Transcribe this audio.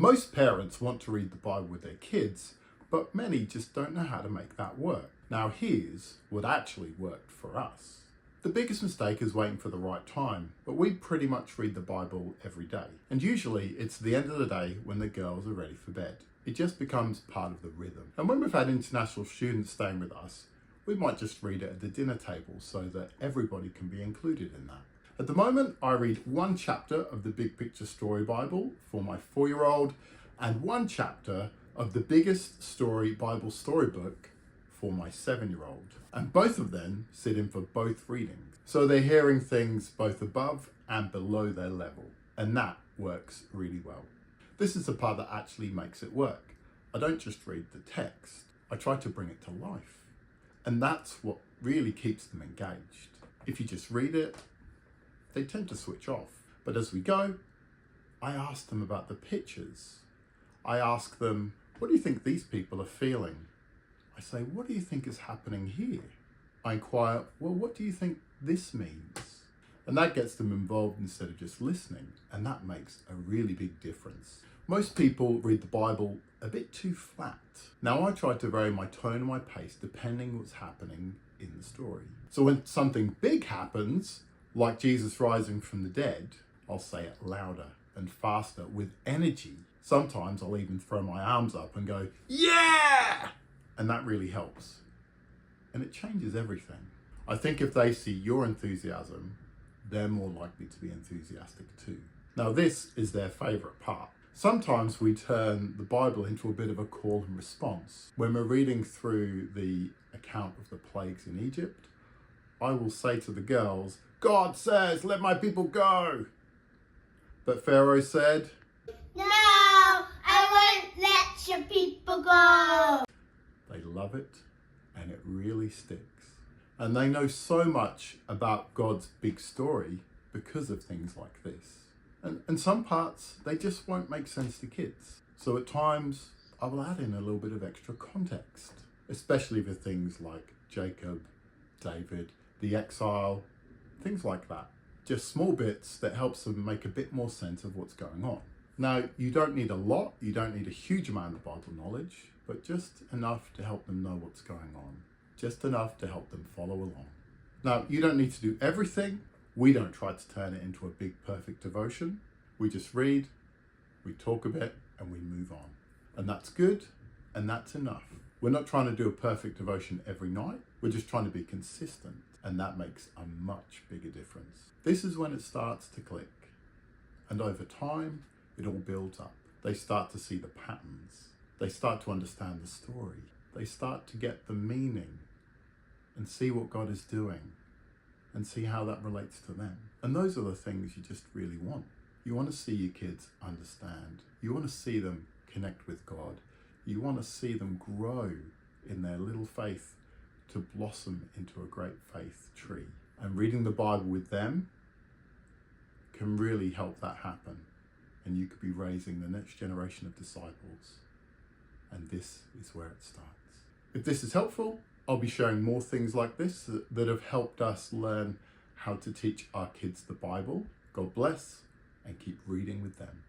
Most parents want to read the Bible with their kids, but many just don't know how to make that work. Now here's what actually worked for us. The biggest mistake is waiting for the right time, but we pretty much read the Bible every day. And usually it's the end of the day when the girls are ready for bed. It just becomes part of the rhythm. And when we've had international students staying with us, we might just read it at the dinner table so that everybody can be included in that. At the moment, I read one chapter of the Big Picture Story Bible for my 4-year-old and one chapter of the Biggest Story Bible Storybook for my 7-year-old. And both of them sit in for both readings. So they're hearing things both above and below their level. And that works really well. This is the part that actually makes it work. I don't just read the text, I try to bring it to life. And that's what really keeps them engaged. If you just read it, they tend to switch off. But as we go, I ask them about the pictures. I ask them, what do you think these people are feeling? I say, what do you think is happening here? I inquire, well, what do you think this means? And that gets them involved instead of just listening. And that makes a really big difference. Most people read the Bible a bit too flat. Now I try to vary my tone and my pace depending what's happening in the story. So when something big happens, like Jesus rising from the dead, I'll say it louder and faster with energy. Sometimes I'll even throw my arms up and go, yeah! And that really helps. And it changes everything. I think if they see your enthusiasm, they're more likely to be enthusiastic too. Now this is their favorite part. Sometimes we turn the Bible into a bit of a call and response. When we're reading through the account of the plagues in Egypt, I will say to the girls, God says, let my people go. But Pharaoh said, no, I won't let your people go. They love it and it really sticks. And they know so much about God's big story because of things like this. And some parts, they just won't make sense to kids. So at times, I will add in a little bit of extra context, especially for things like Jacob, David, the exile, things like that. Just small bits that helps them make a bit more sense of what's going on. Now, you don't need a lot, you don't need a huge amount of Bible knowledge, but just enough to help them know what's going on. Just enough to help them follow along. Now, you don't need to do everything. We don't try to turn it into a big, perfect devotion. We just read, we talk a bit, and we move on. And that's good, and that's enough. We're not trying to do a perfect devotion every night. We're just trying to be consistent, and that makes a much bigger difference. This is when it starts to click. And over time, it all builds up. They start to see the patterns. They start to understand the story. They start to get the meaning and see what God is doing and see how that relates to them. And those are the things you just really want. You want to see your kids understand. You want to see them connect with God. You want to see them grow in their little faith to blossom into a great faith tree. And reading the Bible with them can really help that happen. And you could be raising the next generation of disciples. And this is where it starts. If this is helpful, I'll be sharing more things like this that have helped us learn how to teach our kids the Bible. God bless, and keep reading with them.